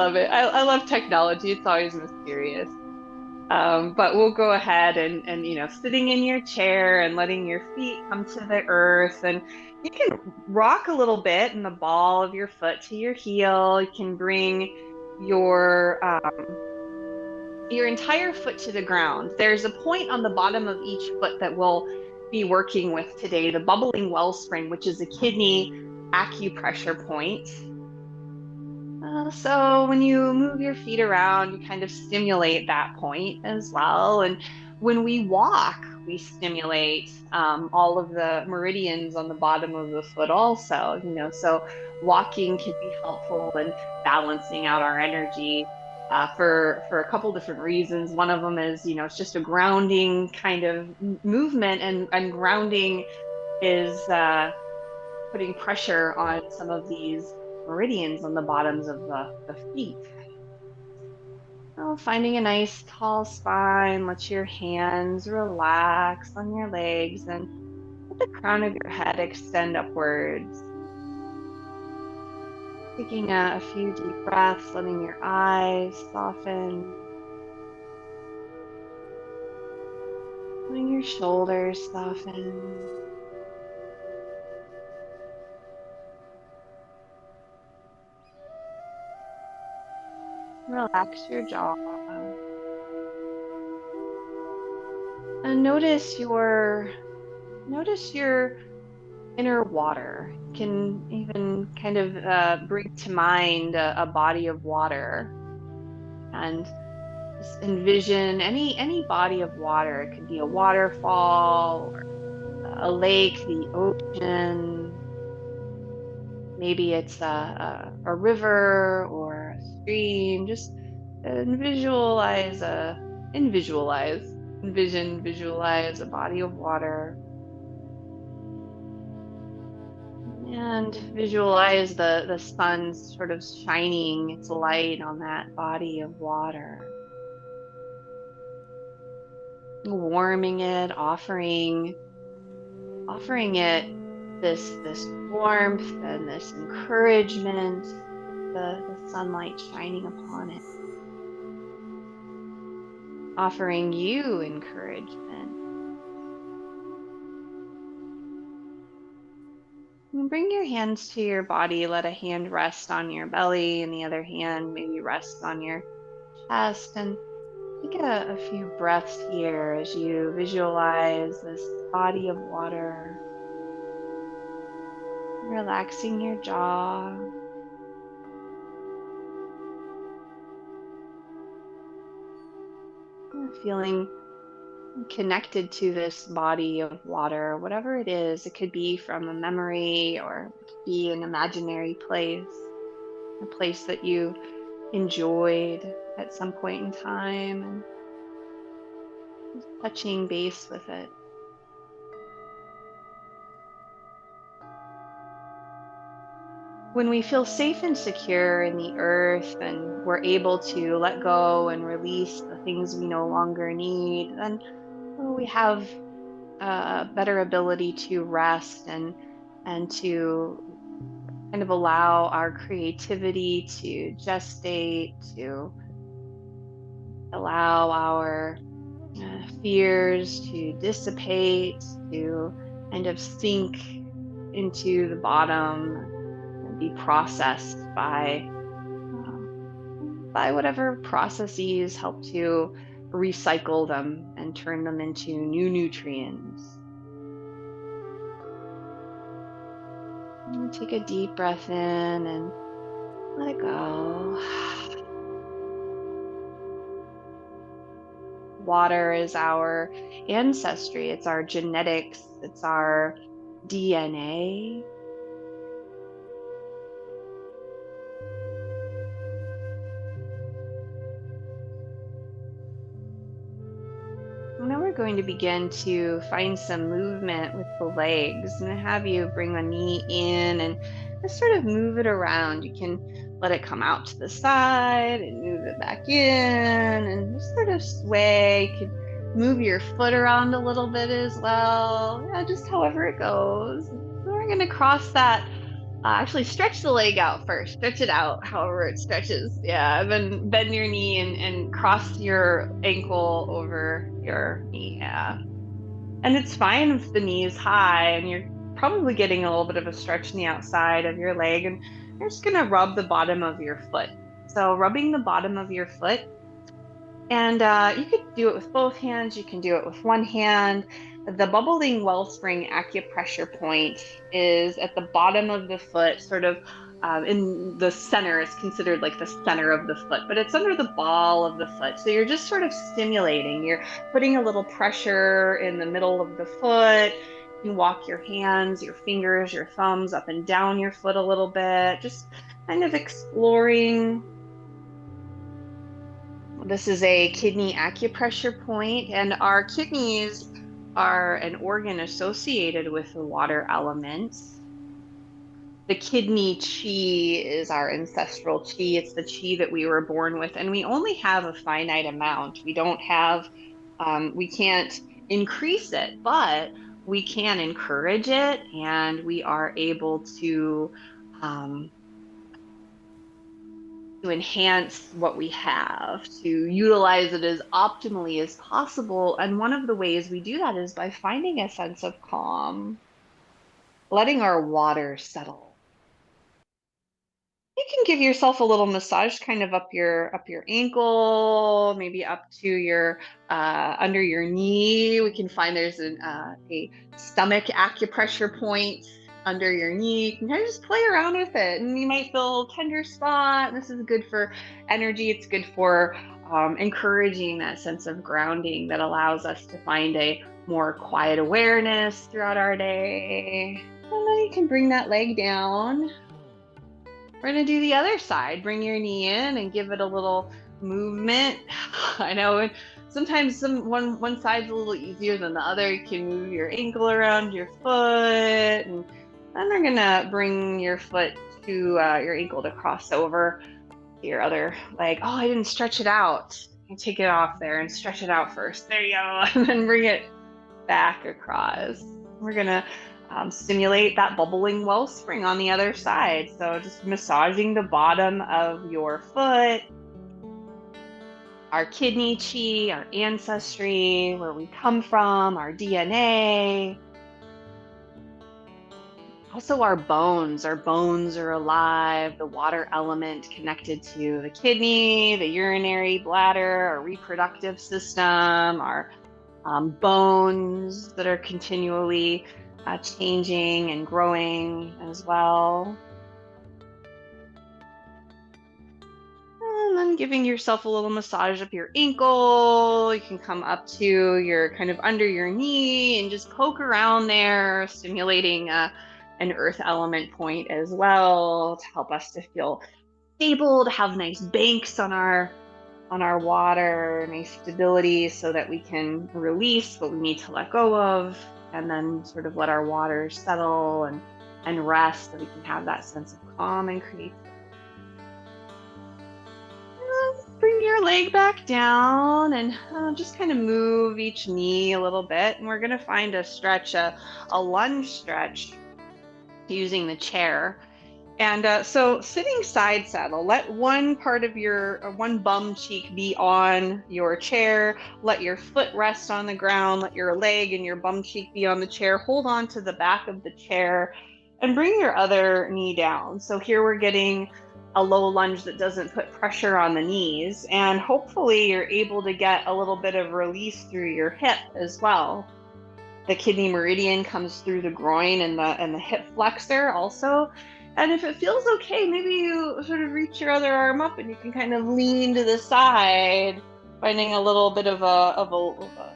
love it. I love technology. It's always mysterious. But we'll go ahead and sitting in your chair and letting your feet come to the earth, and you can rock a little bit in the ball of your foot to your heel. You can bring your entire foot to the ground. There's a point on the bottom of each foot that we'll be working with today, the bubbling wellspring, which is a kidney acupressure point. So when you move your feet around, you kind of stimulate that point as well. And when we walk, we stimulate all of the meridians on the bottom of the foot also. So walking can be helpful in balancing out our energy for a couple different reasons. One of them is, it's just a grounding kind of movement, and grounding is putting pressure on some of these meridians on the bottoms of the feet. Oh, finding a nice tall spine, let your hands relax on your legs and let the crown of your head extend upwards. Taking a few deep breaths, letting your eyes soften, letting your shoulders soften. Relax your jaw. And notice your inner water. You can even kind of bring to mind a body of water, and just envision any body of water. It could be a waterfall or a lake, the ocean. Maybe it's a river or a stream. Just visualize visualize a body of water. And visualize the sun sort of shining its light on that body of water, warming it, offering it this warmth and this encouragement, the sunlight shining upon it, offering you encouragement. And bring your hands to your body. Let a hand rest on your belly and the other hand maybe rest on your chest. And take a few breaths here as you visualize this body of water, relaxing your jaw. Feeling connected to this body of water, whatever it is. It could be from a memory, or it could be an imaginary place, a place that you enjoyed at some point in time, and just touching base with it. When we feel safe and secure in the earth and we're able to let go and release the things we no longer need, then we have a better ability to rest and to kind of allow our creativity to gestate, to allow our fears to dissipate, to kind of sink into the bottom and be processed by whatever processes help to recycle them and turn them into new nutrients. And take a deep breath in and let it go. Water is our ancestry, it's our genetics, it's our DNA. Now we're going to begin to find some movement with the legs. I'm going to have you bring the knee in and just sort of move it around. You can let it come out to the side and move it back in and just sort of sway. You can move your foot around a little bit as well. Yeah, just however it goes. We're going to cross that Actually, stretch the leg out first. Stretch it out, however it stretches. Yeah, then bend your knee and cross your ankle over your knee. Yeah. And it's fine if the knee is high and you're probably getting a little bit of a stretch in the outside of your leg. And you're just going to rub the bottom of your foot. So, rubbing the bottom of your foot, and you could do it with both hands, you can do it with one hand. The bubbling wellspring acupressure point is at the bottom of the foot, sort of in the center. It's considered like the center of the foot, but it's under the ball of the foot. So you're just sort of stimulating. You're putting a little pressure in the middle of the foot. You can walk your hands, your fingers, your thumbs up and down your foot a little bit, just kind of exploring. This is a kidney acupressure point, and our kidneys are an organ associated with the water element. The kidney chi is our ancestral chi. It's the chi that we were born with, and we only have a finite amount. We don't have, we can't increase it, but we can encourage it, and we are able um, to enhance what we have, to utilize it as optimally as possible. And one of the ways we do that is by finding a sense of calm, letting our water settle. You can give yourself a little massage kind of up your ankle, maybe up to your under your knee. We can find there's a stomach acupressure point under your knee. You can kind of just play around with it, and you might feel a tender spot. This is good for energy. It's good for encouraging that sense of grounding that allows us to find a more quiet awareness throughout our day. And then you can bring that leg down. We're going to do the other side. Bring your knee in and give it a little movement. I know sometimes one side's a little easier than the other. You can move your ankle around your foot, and then they're going to bring your foot to your ankle to cross over to your other leg. Oh, I didn't stretch it out. You take it off there and stretch it out first. There you go. And then bring it back across. We're going to stimulate that bubbling wellspring on the other side. So just massaging the bottom of your foot, our kidney chi, our ancestry, where we come from, our DNA. Also our bones. Our bones are alive, the water element connected to the kidney, the urinary bladder, our reproductive system, our bones that are continually changing and growing as well. And then giving yourself a little massage up your ankle. You can come up to your kind of under your knee and just poke around there, stimulating an earth element point as well to help us to feel stable, to have nice banks on our water, nice stability so that we can release what we need to let go of, and then sort of let our water settle and rest so we can have that sense of calm and creativity. Bring your leg back down and just kind of move each knee a little bit. And we're going to find a stretch, a lunge stretch using the chair. And so sitting side saddle, let one part of your, one bum cheek be on your chair. Let your foot rest on the ground. Let your leg and your bum cheek be on the chair. Hold on to the back of the chair and bring your other knee down. So here we're getting a low lunge that doesn't put pressure on the knees. And hopefully you're able to get a little bit of release through your hip as well. The kidney meridian comes through the groin and the hip flexor also. And if it feels okay, maybe you sort of reach your other arm up and you can kind of lean to the side, finding a little bit of a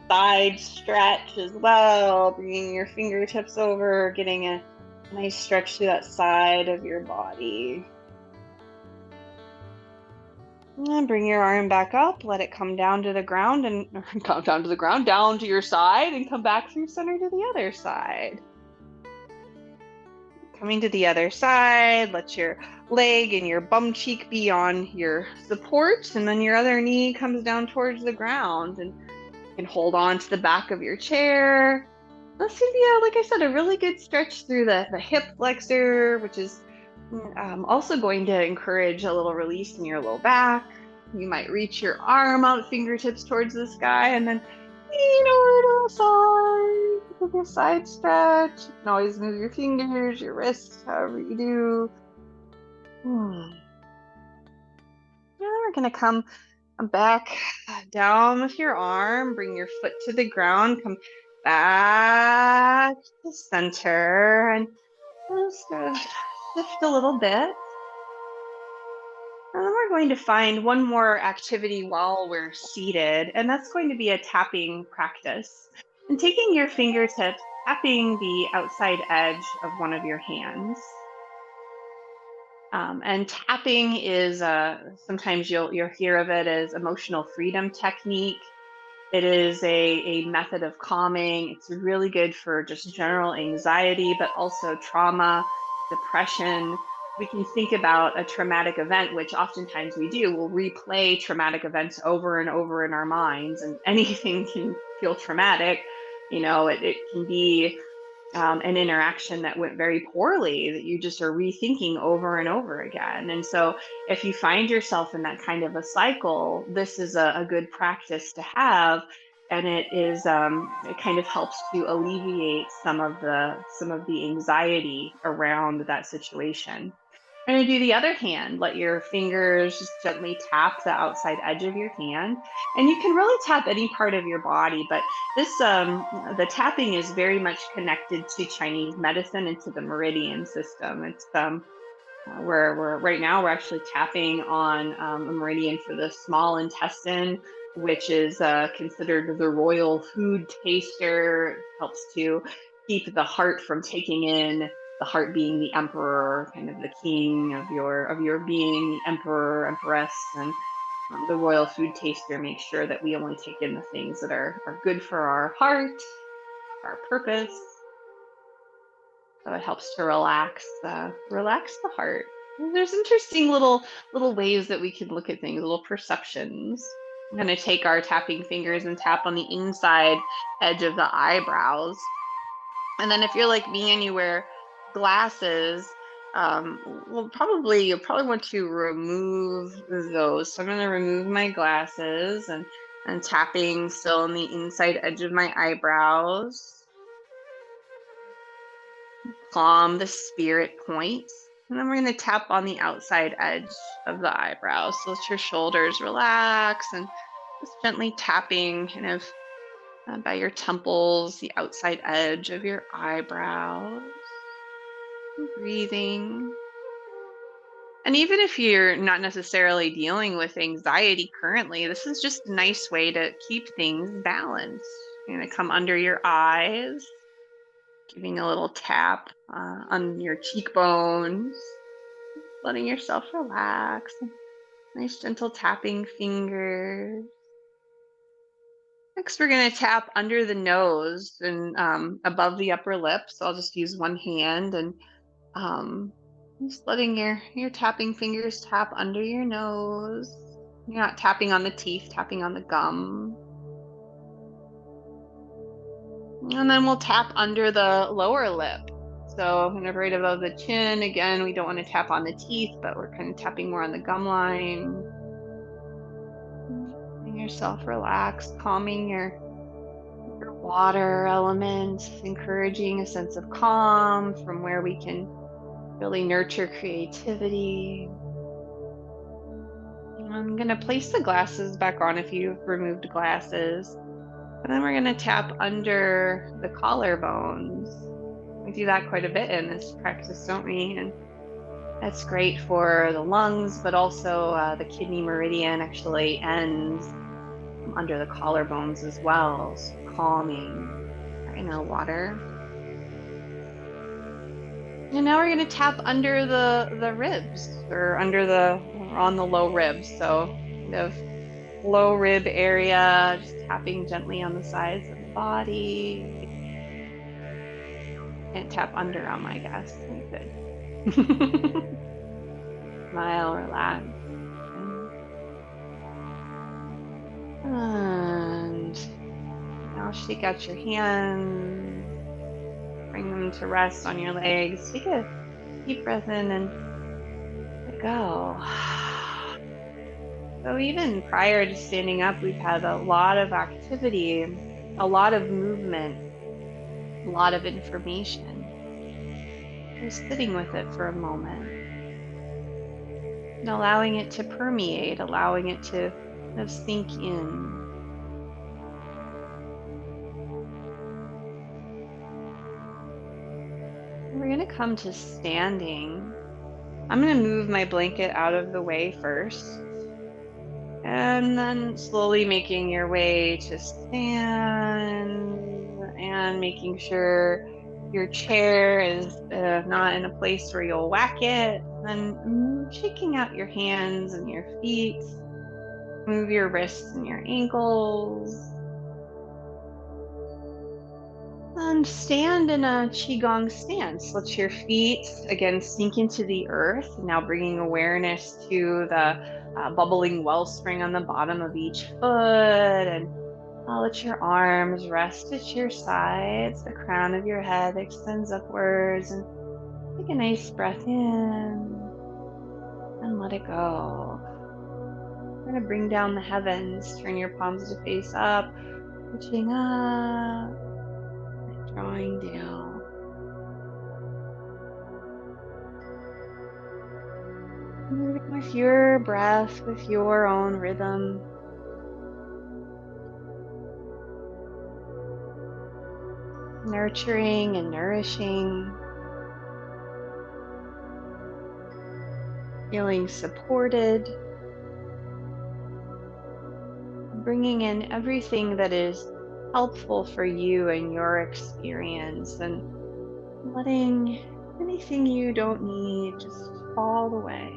side stretch as well, bringing your fingertips over, getting a nice stretch through that side of your body. And bring your arm back up, let it come down to the ground and come down to the ground, down to your side, and come back through center to the other side. Coming to the other side, let your leg and your bum cheek be on your support, and then your other knee comes down towards the ground, and you can hold on to the back of your chair. This could be, like I said, a really good stretch through the hip flexor, which is also going to encourage a little release in your low back. You might reach your arm out, fingertips towards the sky, and then lean over to the side with your side stretch. You can always move your fingers, your wrists, however you do. Now we're going to come back down with your arm, bring your foot to the ground, come back to center, and just shift a little bit. And then we're going to find one more activity while we're seated, and that's going to be a tapping practice. And taking your fingertips, tapping the outside edge of one of your hands. And tapping is sometimes you'll hear of it as emotional freedom technique. It is a method of calming. It's really good for just general anxiety, but also trauma, depression. We can think about a traumatic event, which oftentimes we do. We'll replay traumatic events over and over in our minds, and anything can feel traumatic. It can be an interaction that went very poorly that you just are rethinking over and over again. And so, if you find yourself in that kind of a cycle, this is a good practice to have. And it kind of helps to alleviate some of the anxiety around that situation. We're going to do the other hand. Let your fingers just gently tap the outside edge of your hand. And you can really tap any part of your body, but the tapping is very much connected to Chinese medicine and to the meridian system. It's we're right now we're actually tapping on a meridian for the small intestine, which is considered the royal food taster. It helps to keep the heart from taking in, the heart being the emperor, kind of the king of your being, the emperor, empress, and the royal food taster makes sure that we only take in the things that are good for our heart, our purpose. So it helps to relax the heart. And there's interesting little ways that we can look at things, little perceptions. I'm going to take our tapping fingers and tap on the inside edge of the eyebrows. And then if you're like me and you wear glasses, you'll probably want to remove those. So I'm going to remove my glasses and tapping still on the inside edge of my eyebrows. Calm the spirit point. And then we're going to tap on the outside edge of the eyebrows. So let your shoulders relax and just gently tapping kind of by your temples, the outside edge of your eyebrows. And breathing. And even if you're not necessarily dealing with anxiety currently, this is just a nice way to keep things balanced. You're going to come under your eyes, giving a little tap on your cheekbones, letting yourself relax. Nice gentle tapping fingers. Next, we're going to tap under the nose and above the upper lip. So I'll just use one hand and just letting your tapping fingers tap under your nose. You're not tapping on the teeth, tapping on the gum. And then we'll tap under the lower lip. So kind of right above the chin. Again, we don't want to tap on the teeth, but we're kind of tapping more on the gum line. Letting yourself relax, calming your water element, encouraging a sense of calm from where we can really nurture creativity. I'm going to place the glasses back on if you've removed glasses. And then we're going to tap under the collarbones. We do that quite a bit in this practice, don't we? And that's great for the lungs, but also the kidney meridian actually ends under the collarbones as well. So calming. All right, now water. And now we're going to tap under the ribs, or on the low ribs. So kind of low rib area, just tapping gently on the sides of the body. Can't tap under on my guess. Good. Smile, relax. And now shake out your hands. bring them to rest on your legs. Take a deep breath in and let go. So even prior to standing up, we've had a lot of activity, a lot of movement, a lot of information. Just sitting with it for a moment and allowing it to permeate, allowing it to kind of sink in. And we're going to come to standing. I'm going to move my blanket out of the way first, and then slowly making your way to stand and making sure your chair is not in a place where you'll whack it. And shaking out your hands and your feet. Move your wrists and your ankles. And stand in a Qigong stance. Let your feet again sink into the earth. Now bringing awareness to the bubbling wellspring on the bottom of each foot. And let your arms rest at your sides. The crown of your head extends upwards. And take a nice breath in and let it go. We're going to bring down the heavens. Turn your palms to face up, reaching up. Drawing down. Moving with your breath, with your own rhythm. Nurturing and nourishing. Feeling supported. Bringing in everything that is helpful for you and your experience, and letting anything you don't need just fall away.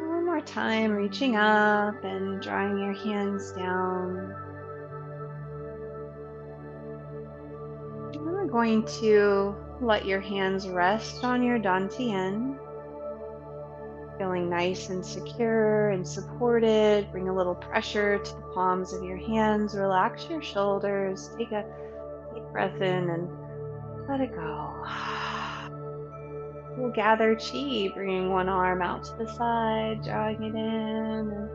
One more time, reaching up and drawing your hands down. We're going to let your hands rest on your dantian, feeling nice and secure and supported. Bring a little pressure to the palms of your hands. Relax your shoulders. Take a deep breath in and let it go. We'll gather chi, bringing one arm out to the side, drawing it in,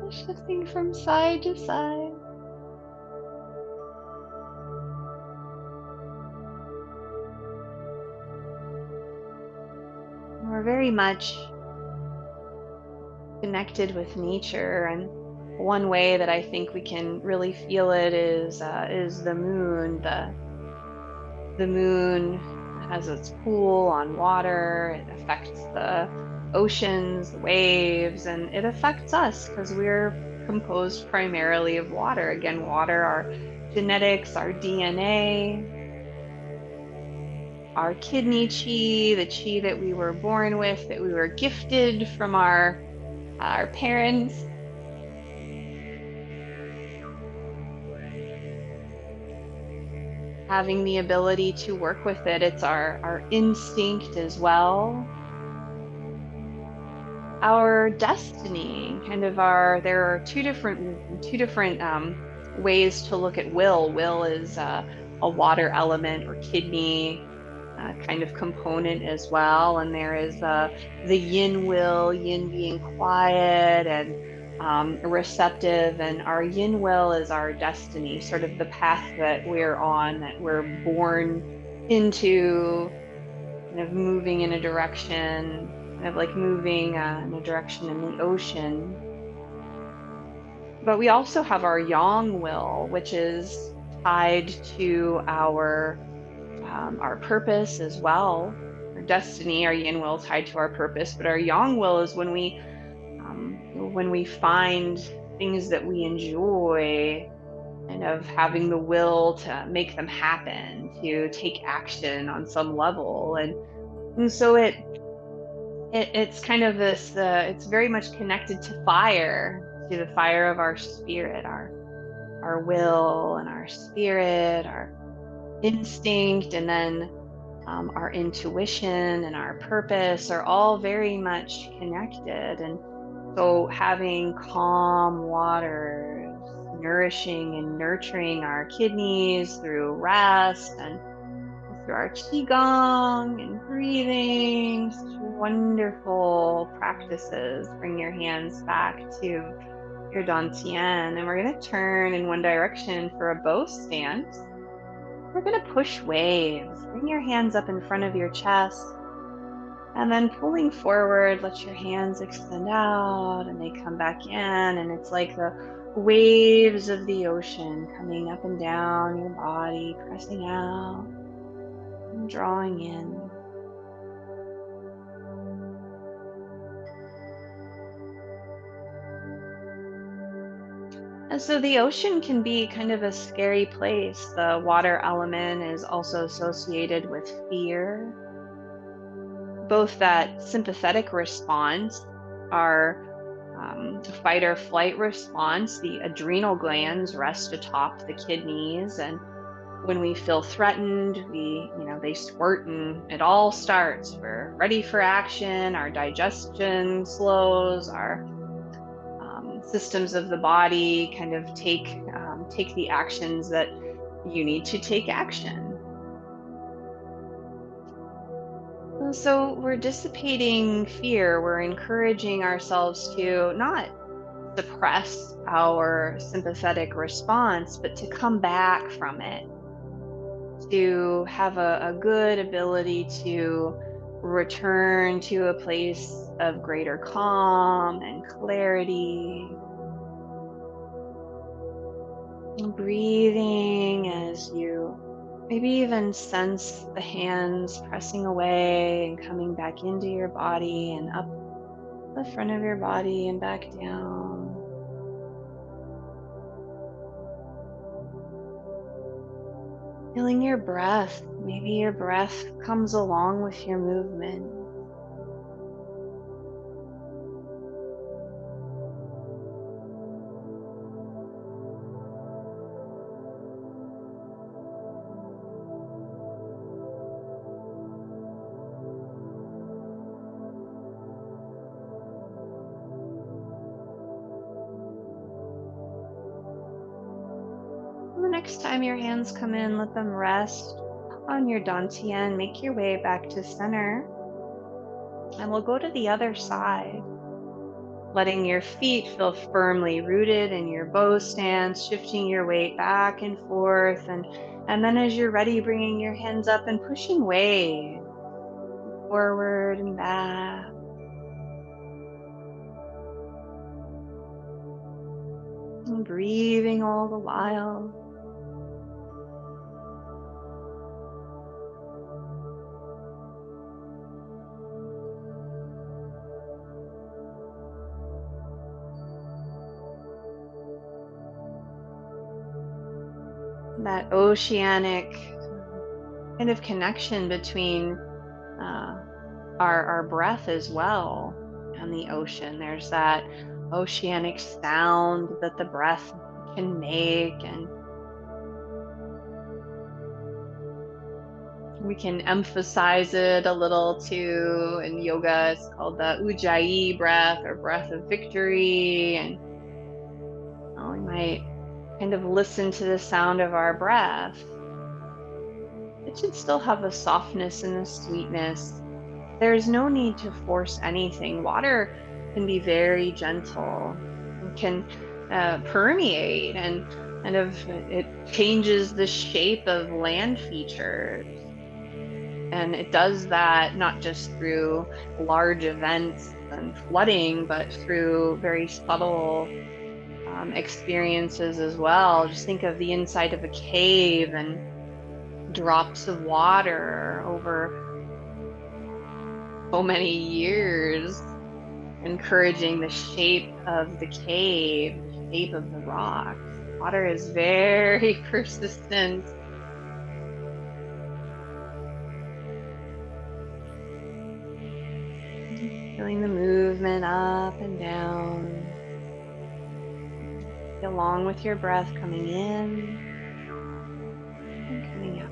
and shifting from side to side. We're very much connected with nature, and one way that I think we can really feel it is the moon. The moon has its pull on water. It affects the oceans, the waves, and it affects us because we're composed primarily of water. Again, water, our genetics, our DNA, our kidney chi, the chi that we were born with, that we were gifted from our parents. Having the ability to work with it, it's our instinct as well. Our destiny, kind of there are two different ways to look at will. Will is a water element or kidney kind of component as well. And there is the yin will, yin being quiet and receptive. And our yin will is our destiny, sort of the path that we're on, that we're born into, kind of moving in a direction, kind of like moving in a direction in the ocean. But we also have our yang will, which is tied to our purpose as well. Our destiny, our yin will tied to our purpose, but our yang will is when we find things that we enjoy, and of having the will to make them happen, to take action on some level, and so it's kind of this. It's very much connected to fire, to the fire of our spirit, our our will and our spirit, our instinct, and then our intuition and our purpose are all very much connected. And so having calm waters nourishing and nurturing our kidneys through rest and through our Qigong and breathing, such wonderful practices. Bring your hands back to your Dantian, and we're going to turn in one direction for a bow stance. We're going to push waves. Bring your hands up in front of your chest, and then pulling forward, let your hands extend out and they come back in. And it's like the waves of the ocean coming up and down your body, pressing out and drawing in. And so the ocean can be kind of a scary place. The water element is also associated with fear, both that sympathetic response, our fight or flight response. The adrenal glands rest atop the kidneys, and when we feel threatened, they squirt and it all starts. We're ready for action. Our digestion slows. Our systems of the body kind of take the actions that you need to take action. So we're dissipating fear. We're encouraging ourselves to not suppress our sympathetic response, but to come back from it, to have a good ability to return to a place of greater calm and clarity. And breathing as you maybe even sense the hands pressing away and coming back into your body and up the front of your body and back down. Feeling your breath. Maybe your breath comes along with your movement. The next time your hands come in, let them rest on your dantian. Make your way back to center. And we'll go to the other side, letting your feet feel firmly rooted in your bow stance, shifting your weight back and forth. And then as you're ready, bringing your hands up and pushing waves forward and back. And breathing all the while. That oceanic kind of connection between our breath as well and the ocean. There's that oceanic sound that the breath can make, and we can emphasize it a little too. In yoga, it's called the ujjayi breath or breath of victory. And we might kind of listen to the sound of our breath. It should still have a softness and a sweetness. There's no need to force anything. Water can be very gentle and can permeate, and it changes the shape of land features. And it does that not just through large events and flooding, but through very subtle experiences as well. Just think of the inside of a cave and drops of water over so many years, encouraging the shape of the cave, the shape of the rocks. Water is very persistent. Feeling the movement up and down. along with your breath coming in and coming out.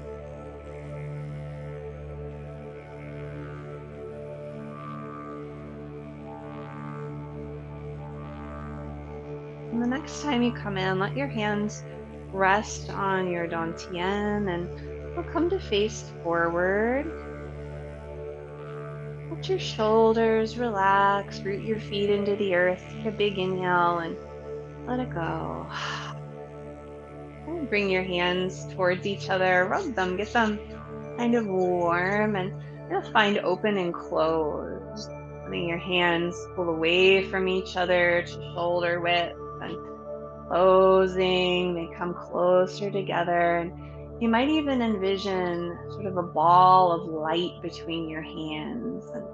And the next time you come in, let your hands rest on your dantian and we'll come to face forward. Let your shoulders relax, root your feet into the earth. Take a big inhale and let it go. And bring your hands towards each other, rub them, get them kind of warm, and you'll find open and close. Letting your hands pull away from each other to shoulder width and closing, they come closer together. And you might even envision sort of a ball of light between your hands. And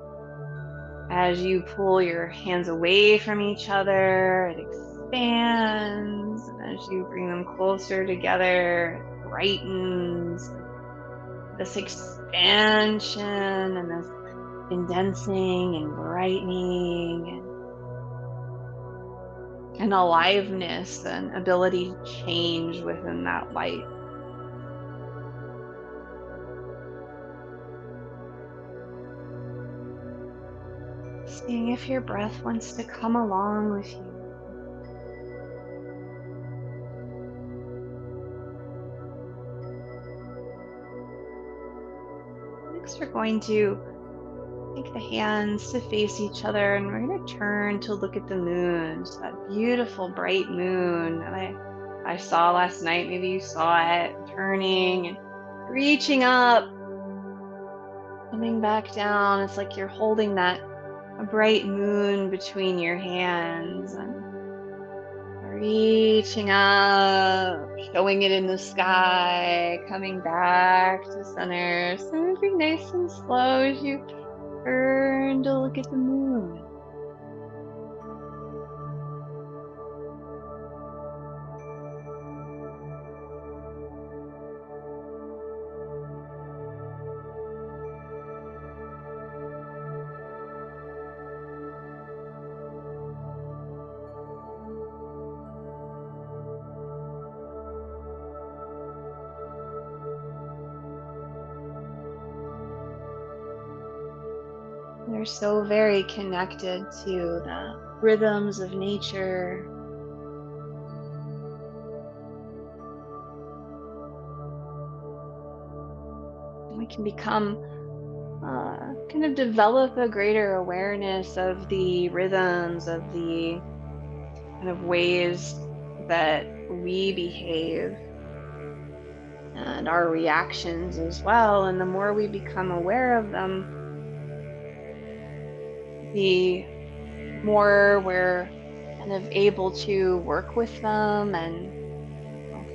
as you pull your hands away from each other, it expands. And as you bring them closer together, it brightens. This expansion and this condensing and brightening and aliveness and ability to change within that light. Seeing if your breath wants to come along with you. Next, we're going to take the hands to face each other and we're going to turn to look at the moon. So that beautiful bright moon that I saw last night. Maybe you saw it turning and reaching up, coming back down. It's like you're holding that a bright moon between your hands and reaching up, showing it in the sky, coming back to center. So moving nice and slow as you turn to look at the moon. They're so very connected to the rhythms of nature. We can become, kind of develop a greater awareness of the rhythms, of the kind of ways that we behave and our reactions as well. And the more we become aware of them, the more we're kind of able to work with them and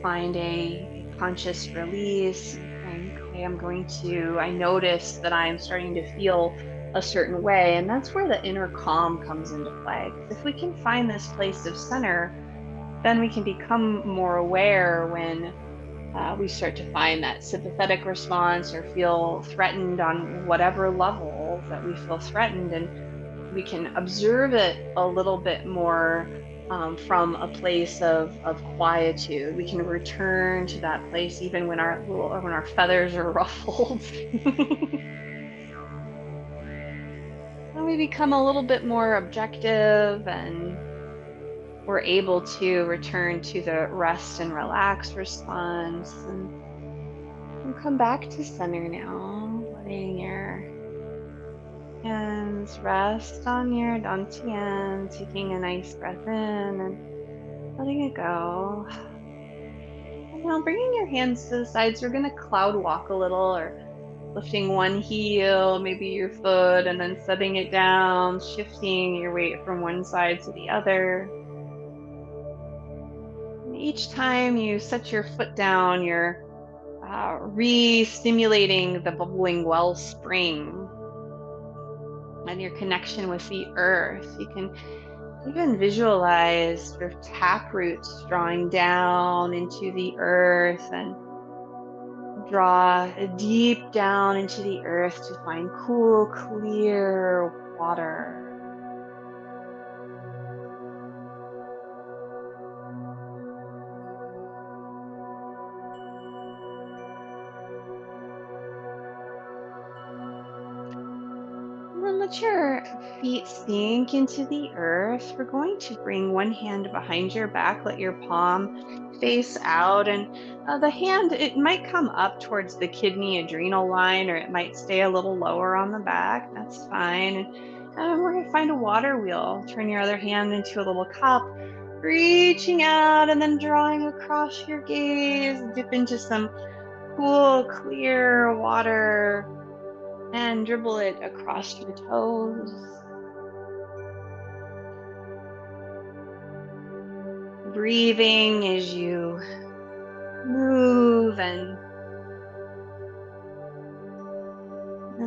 find a conscious release. And okay, I notice that I'm starting to feel a certain way. And that's where the inner calm comes into play. If we can find this place of center, then we can become more aware when we start to find that sympathetic response or feel threatened on whatever level that we feel threatened. And we can observe it a little bit more from a place of quietude. We can return to that place even when our feathers are ruffled. And we become a little bit more objective and we're able to return to the rest and relax response and come back to center now, letting your hands rest on your dantian, taking a nice breath in and letting it go. And now bringing your hands to the sides, we're going to cloud walk a little or lifting one heel, maybe your foot, and then setting it down, shifting your weight from one side to the other. And each time you set your foot down, you're re-stimulating the bubbling wellspring and your connection with the earth. You can even visualize your tap roots drawing down into the earth and draw deep down into the earth to find cool, clear water. Let your feet sink into the earth. We're going to bring one hand behind your back. Let your palm face out. And the hand, it might come up towards the kidney adrenal line, or it might stay a little lower on the back. That's fine. And we're going to find a water wheel. Turn your other hand into a little cup, reaching out and then drawing across your gaze. Dip into some cool, clear water and dribble it across your toes. Breathing as you move, and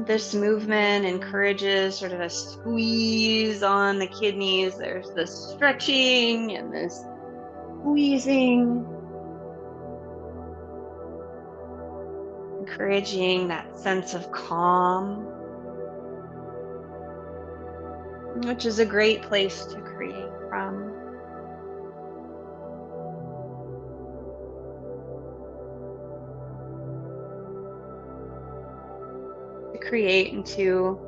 this movement encourages sort of a squeeze on the kidneys. There's this stretching and this squeezing, encouraging that sense of calm, which is a great place to create from. To create and to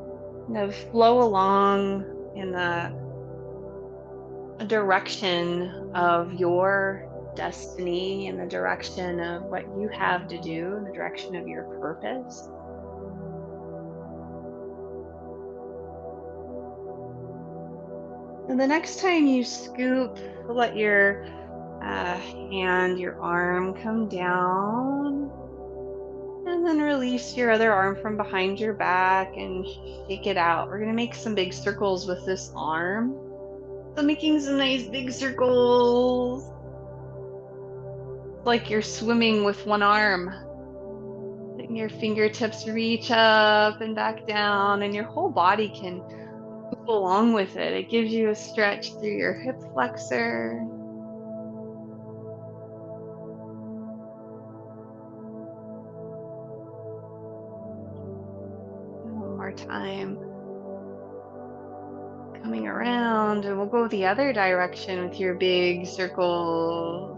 kind of flow along in the direction of your destiny, in the direction of what you have to do, in the direction of your purpose. And the next time you scoop, let your hand, your arm come down, and then release your other arm from behind your back and shake it out. We're going to make some big circles with this arm. So making some nice big circles, like you're swimming with one arm. Letting your fingertips reach up and back down, and your whole body can move along with it. It gives you a stretch through your hip flexor. One more time. Coming around, and we'll go the other direction with your big circles.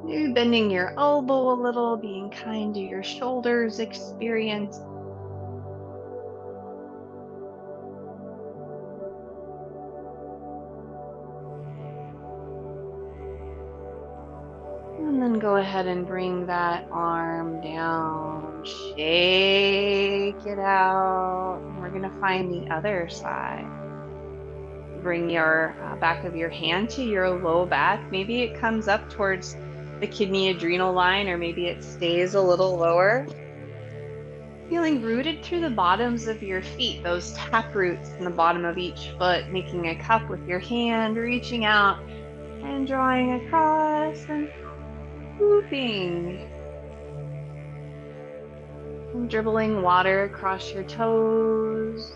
Maybe bending your elbow a little, being kind to your shoulders experience. And then go ahead and bring that arm down, shake it out. And we're going to find the other side. Bring your back of your hand to your low back. Maybe it comes up towards the kidney adrenal line, or maybe it stays a little lower. Feeling rooted through the bottoms of your feet, those tap roots in the bottom of each foot, making a cup with your hand, reaching out and drawing across and scooping. And dribbling water across your toes.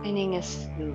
Finding a scoop.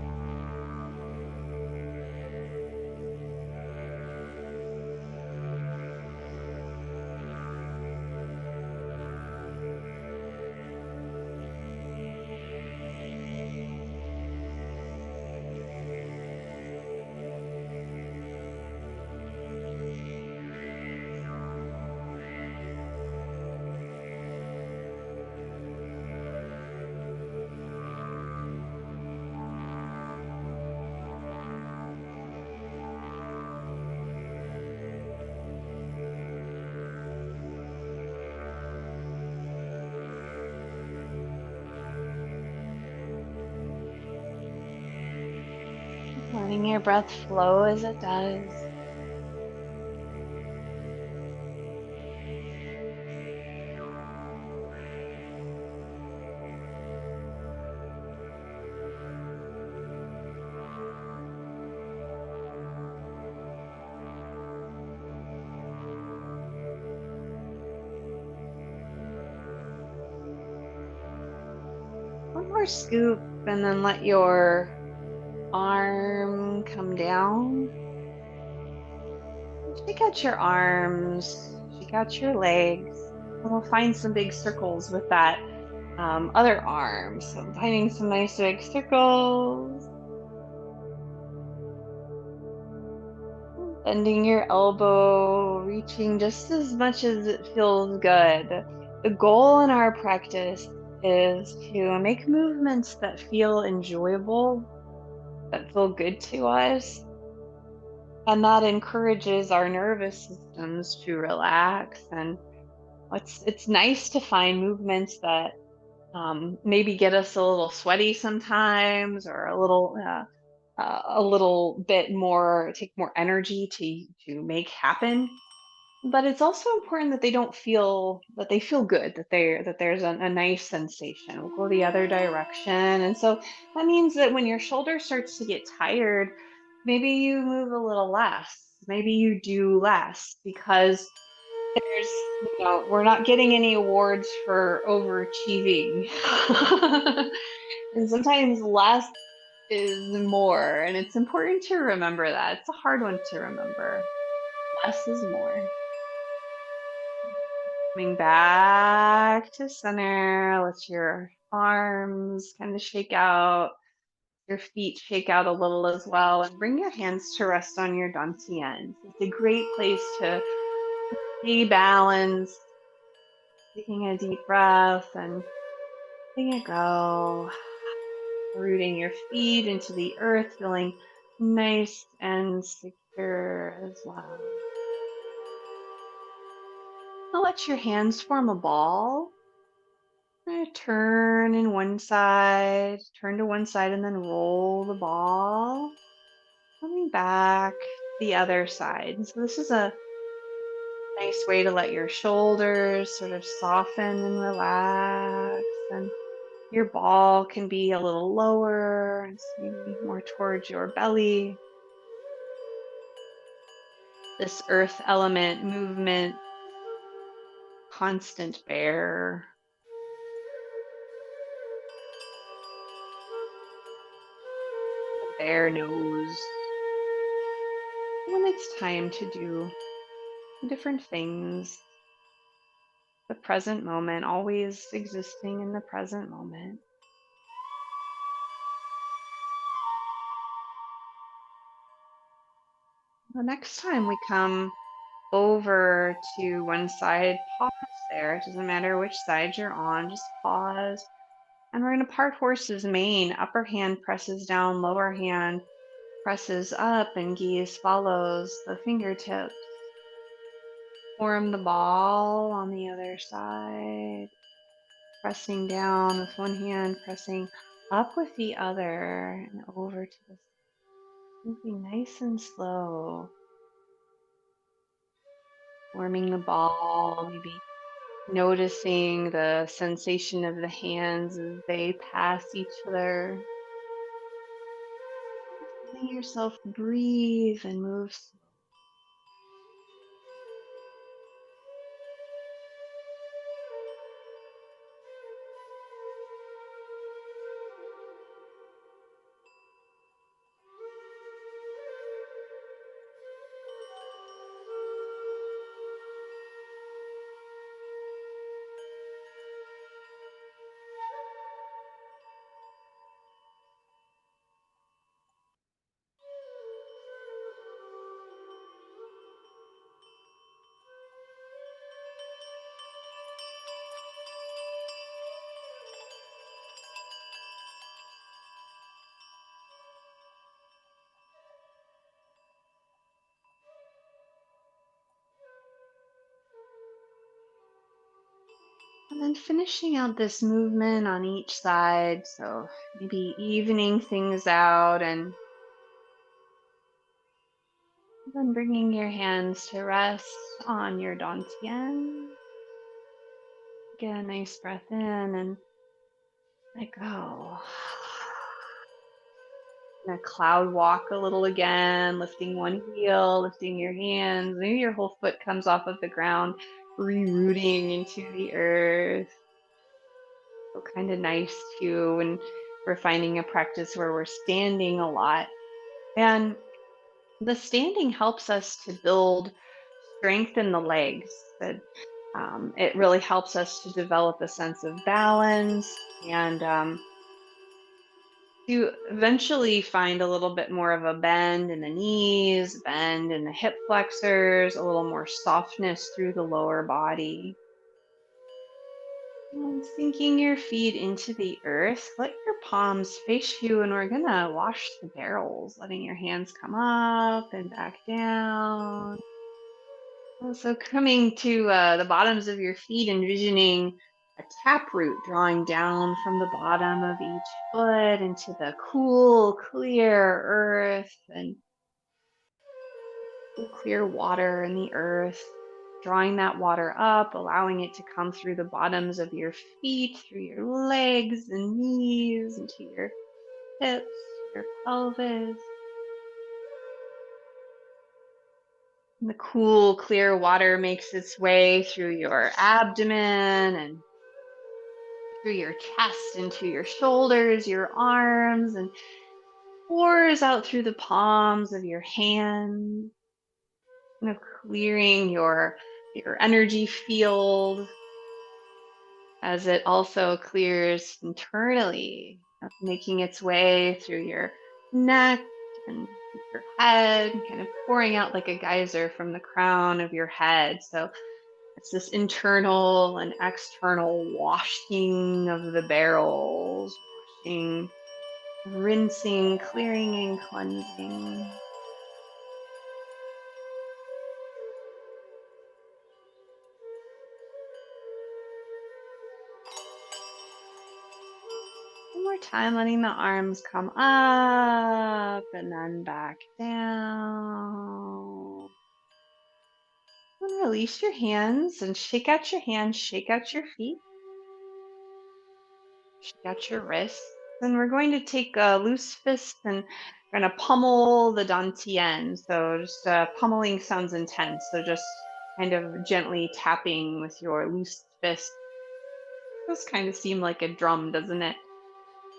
Letting your breath flow as it does. One more scoop, and then let your arm come down. Shake out your arms, shake out your legs, and we'll find some big circles with that other arm. So finding some nice big circles. Bending your elbow, reaching just as much as it feels good. The goal in our practice is to make movements that feel enjoyable, that feel good to us, and that encourages our nervous systems to relax. And it's nice to find movements that maybe get us a little sweaty sometimes, or a little bit more, take more energy to make happen. But it's also important that they don't feel that they feel good, that there's a nice sensation. We'll go the other direction. And so that means that when your shoulder starts to get tired, maybe you move a little less. Maybe you do less because we're not getting any awards for overachieving. And sometimes less is more. And it's important to remember that. It's a hard one to remember. Less is more. Coming back to center, let your arms kind of shake out, your feet shake out a little as well, and bring your hands to rest on your dantian. It's a great place to be balanced, taking a deep breath and letting it go, rooting your feet into the earth, feeling nice and secure as well. Now let your hands form a ball. Turn to one side, and then roll the ball. Coming back the other side. And so this is a nice way to let your shoulders sort of soften and relax. And your ball can be a little lower, it's maybe more towards your belly. This earth element movement, constant bear. The bear knows when it's time to do different things. The present moment, always existing in the present moment. The next time we come over to one side, pause there. It doesn't matter which side you're on, just pause. And we're going to part horse's mane. Upper hand presses down, lower hand presses up, and gaze follows the fingertips. Form the ball on the other side. Pressing down with one hand, pressing up with the other, and over to the side. Moving nice and slow. Forming the ball, maybe noticing the sensation of the hands as they pass each other. Letting yourself breathe and move slow. And then finishing out this movement on each side. So maybe evening things out and then bringing your hands to rest on your dantian. Get a nice breath in and let go. And a cloud walk a little again, lifting one heel, lifting your hands. Maybe your whole foot comes off of the ground, re-rooting into the earth. So kind of nice too when we're finding a practice where we're standing a lot. And the standing helps us to build strength in the legs. That it really helps us to develop a sense of balance and You eventually find a little bit more of a bend in the knees, bend in the hip flexors, a little more softness through the lower body. And sinking your feet into the earth, let your palms face you, and we're gonna wash the barrels, letting your hands come up and back down. Also, coming to the bottoms of your feet, envisioning a taproot drawing down from the bottom of each foot into the cool, clear earth and cool, clear water in the earth. Drawing that water up, allowing it to come through the bottoms of your feet, through your legs and knees, into your hips, your pelvis. And the cool, clear water makes its way through your abdomen and through your chest, into your shoulders, your arms, and pours out through the palms of your hands, kind of clearing your energy field as it also clears internally, making its way through your neck and your head, kind of pouring out like a geyser from the crown of your head. So it's this internal and external washing of the barrels, washing, rinsing, clearing, and cleansing. One more time, letting the arms come up and then back down. And release your hands and shake out your hands, shake out your feet, shake out your wrists. And we're going to take a loose fist and we're going to pummel the dantian. So just pummeling sounds intense. So just kind of gently tapping with your loose fist. Those kind of seem like a drum, doesn't it?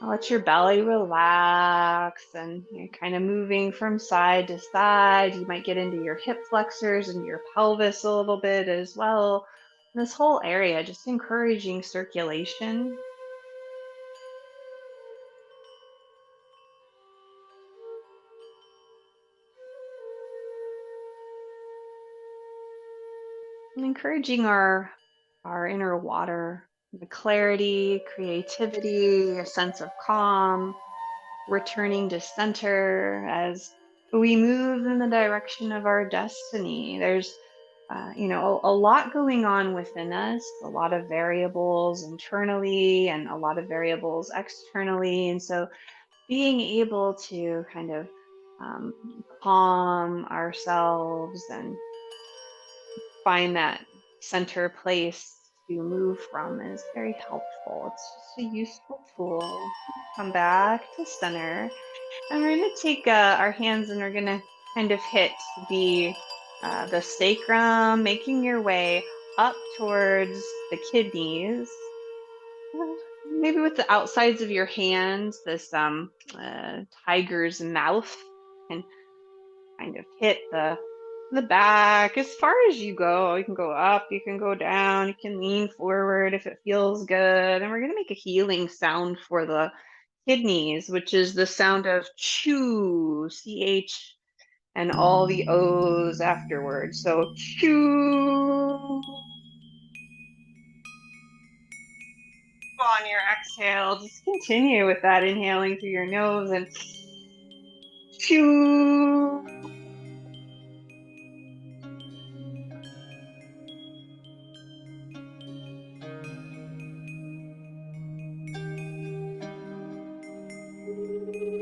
Let your belly relax and you're kind of moving from side to side. You might get into your hip flexors and your pelvis a little bit as well. This whole area, just encouraging circulation. And encouraging our inner water, the clarity, creativity, a sense of calm, returning to center as we move in the direction of our destiny. There's a lot going on within us, a lot of variables internally and a lot of variables externally. And so being able to kind of um, calm ourselves and find that center place to move from is very helpful. It's just a useful tool. Come back to center. And we're going to take our hands and we're going to kind of hit the sacrum, making your way up towards the kidneys. Maybe with the outsides of your hands, this tiger's mouth, and kind of hit the back as far as you go. You can go up, you can go down, you can lean forward if it feels good. And we're going to make a healing sound for the kidneys, which is the sound of chew, CH, and all the O's afterwards. So chew. On your exhale, just continue with that, inhaling through your nose and chew.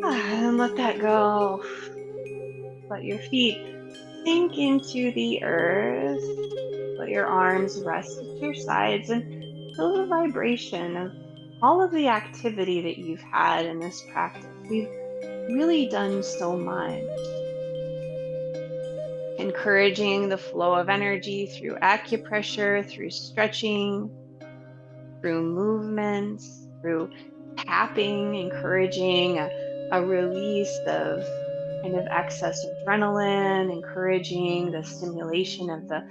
And let that go. Let your feet sink into the earth. Let your arms rest at your sides and feel the vibration of all of the activity that you've had in this practice. We've really done so much. Encouraging the flow of energy through acupressure, through stretching, through movements, through tapping, encouraging a release of kind of excess adrenaline, encouraging the stimulation of the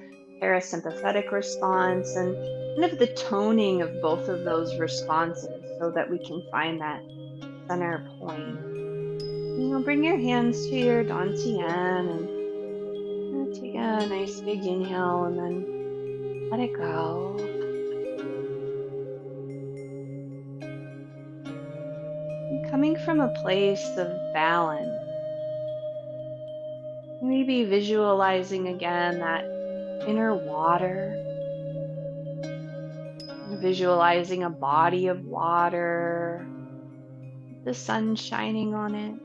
parasympathetic response and kind of the toning of both of those responses so that we can find that center point. Bring your hands to your dantian and take a nice big inhale and then let it go. And coming from a place of balance, maybe visualizing again that inner water, visualizing a body of water, the sun shining on it.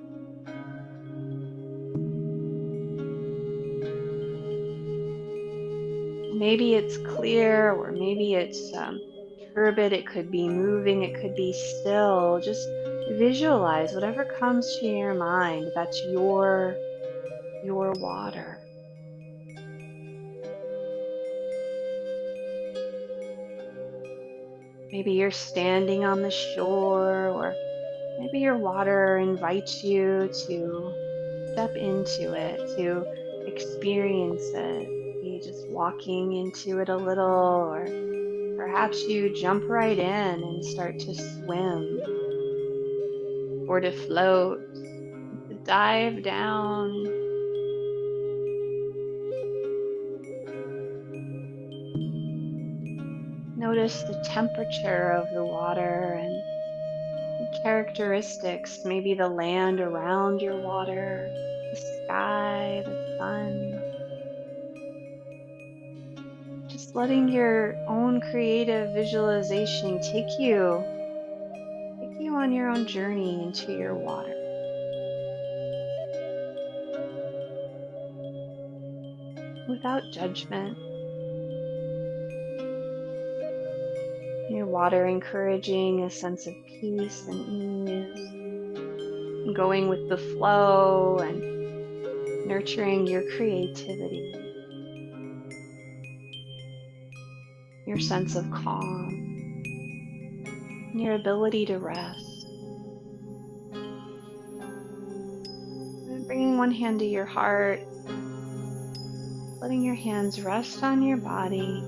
Maybe it's clear, or maybe it's turbid. It could be moving, it could be still. Just visualize whatever comes to your mind. That's your water. Maybe you're standing on the shore, or maybe your water invites you to step into it, to experience it. Maybe just walking into it a little, or perhaps you jump right in and start to swim, or to float, to dive down. Notice the temperature of the water and characteristics, maybe the land around your water, the sky, the sun. Just letting your own creative visualization take you on your own journey into your water. Without judgment. Your water encouraging a sense of peace and ease, going with the flow and nurturing your creativity, your sense of calm, and your ability to rest. And bringing one hand to your heart, letting your hands rest on your body,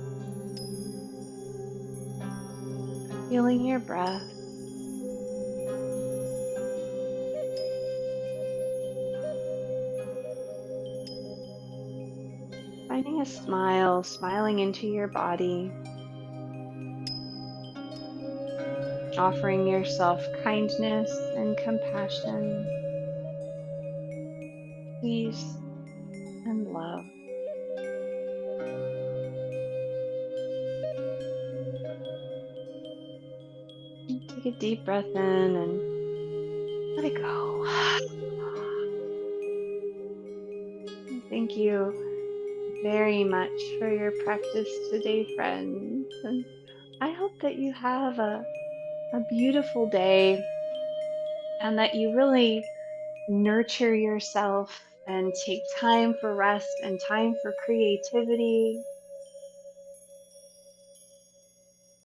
feeling your breath. Finding a smile, smiling into your body, offering yourself kindness and compassion, peace and love. And take a deep breath in and let it go. And thank you very much for your practice today, friends. And I hope that you have a beautiful day and that you really nurture yourself and take time for rest and time for creativity.